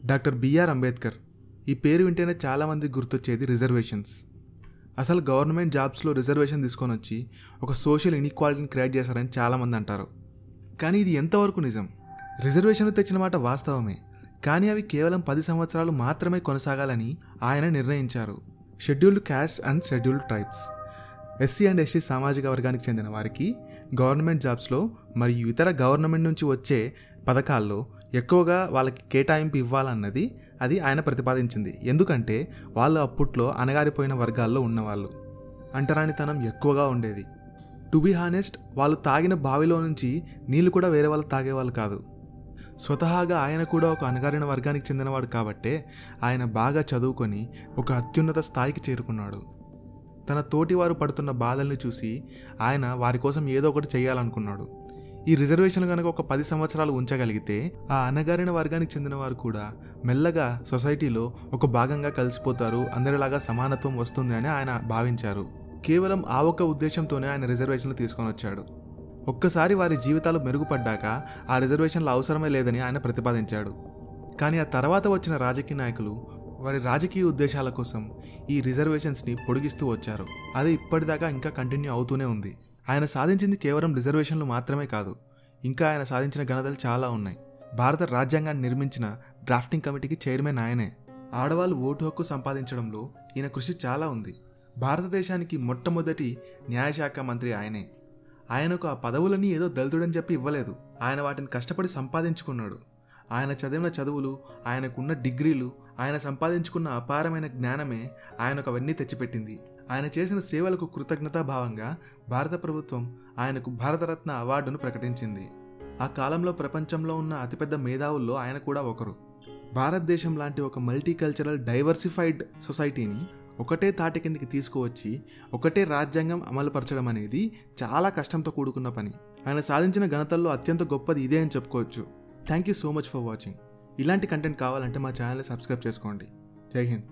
Doctor BR Ambedkar. ఈ పేరు వింటేనే చాలామంది గుర్తొచ్చేది రిజర్వేషన్స్. అసలు గవర్నమెంట్ జాబ్స్లో రిజర్వేషన్ తీసుకొని వచ్చి ఒక సోషల్ ఇన్ఈక్వాలిటీని క్రియేట్ చేశారని చాలామంది అంటారు. కానీ ఇది ఎంతవరకు నిజం? రిజర్వేషన్లు తెచ్చిన మాట వాస్తవమే, కానీ అవి కేవలం 10 సంవత్సరాలు మాత్రమే కొనసాగాలని ఆయన నిర్ణయించారు. Scheduled caste and scheduled tribes, SC and ST సామాజిక వర్గానికి చెందిన వారికి గవర్నమెంట్ జాబ్స్లో మరియు ఇతర గవర్నమెంట్ నుంచి వచ్చే పథకాల్లో ఎక్కువగా వాళ్ళకి కేటాయింపు ఇవ్వాలన్నది అది ఆయన ప్రతిపాదించింది. ఎందుకంటే వాళ్ళు అప్పట్లో అణగారిపోయిన వర్గాల్లో ఉన్నవాళ్ళు, అంటరానితనం ఎక్కువగా ఉండేది. టు బీ హానెస్ట్, వాళ్ళు తాగిన బావిలో నుంచి నీళ్లు కూడా వేరే వాళ్ళు తాగేవాళ్ళు కాదు. స్వతహాగా ఆయన కూడా ఒక అణగారిన వర్గానికి చెందినవాడు కాబట్టే ఆయన బాగా చదువుకొని ఒక అత్యున్నత స్థాయికి చేరుకున్నాడు. తన తోటివారు పడుతున్న బాధల్ని చూసి ఆయన వారి కోసం ఏదో ఒకటి చేయాలనుకున్నాడు. ఈ రిజర్వేషన్లు కనుక ఒక 10 సంవత్సరాలు ఉంచగలిగితే ఆ అణగారిన వర్గానికి చెందిన వారు కూడా మెల్లగా సొసైటీలో ఒక భాగంగా కలిసిపోతారు, అందరిలాగా సమానత్వం వస్తుంది అని ఆయన భావించారు. కేవలం ఆ ఒక్క ఉద్దేశంతోనే ఆయన రిజర్వేషన్లు తీసుకొని వచ్చాడు. ఒక్కసారి వారి జీవితాలు మెరుగుపడ్డాక ఆ రిజర్వేషన్లు అవసరమే లేదని ఆయన ప్రతిపాదించాడు. కానీ ఆ తర్వాత వచ్చిన రాజకీయ నాయకులు వారి రాజకీయ ఉద్దేశాల కోసం ఈ రిజర్వేషన్స్ని పొడిగిస్తూ వచ్చారు. అది ఇప్పటిదాకా ఇంకా కంటిన్యూ అవుతూనే ఉంది. ఆయన సాధించింది కేవలం రిజర్వేషన్లు మాత్రమే కాదు, ఇంకా ఆయన సాధించిన ఘనతలు చాలా ఉన్నాయి. భారత రాజ్యాంగాన్ని నిర్మించిన డ్రాఫ్టింగ్ కమిటీకి చైర్మన్ ఆయనే. ఆడవాళ్ళు ఓటు హక్కు సంపాదించడంలో ఈయన కృషి చాలా ఉంది. భారతదేశానికి మొట్టమొదటి న్యాయశాఖ మంత్రి ఆయనే. ఆయనకు ఆ పదవులని ఏదో దళితుడని చెప్పి ఇవ్వలేదు, ఆయన వాటిని కష్టపడి సంపాదించుకున్నాడు. ఆయన చదివిన చదువులు, ఆయనకున్న డిగ్రీలు, ఆయన సంపాదించుకున్న అపారమైన జ్ఞానమే ఆయనకు అవన్నీ తెచ్చిపెట్టింది. ఆయన చేసిన సేవలకు కృతజ్ఞతాభావంగా భారత ప్రభుత్వం ఆయనకు భారతరత్న అవార్డును ప్రకటించింది. ఆ కాలంలో ప్రపంచంలో ఉన్న అతిపెద్ద మేధావుల్లో ఆయన కూడా ఒకరు. భారతదేశం లాంటి ఒక మల్టీకల్చరల్ డైవర్సిఫైడ్ సొసైటీని ఒకటే తాటి కిందికి తీసుకువచ్చి ఒకటే రాజ్యాంగం అమలుపరచడం అనేది చాలా కష్టంతో కూడుకున్న పని. ఆయన సాధించిన ఘనతల్లో అత్యంత గొప్పది ఇదే అని చెప్పుకోవచ్చు. Thank you so much for watching. ఇలాంటి కంటెంట్ కావాలంటే మా ఛానల్ని సబ్స్క్రైబ్ చేసుకోండి. జై హింద్.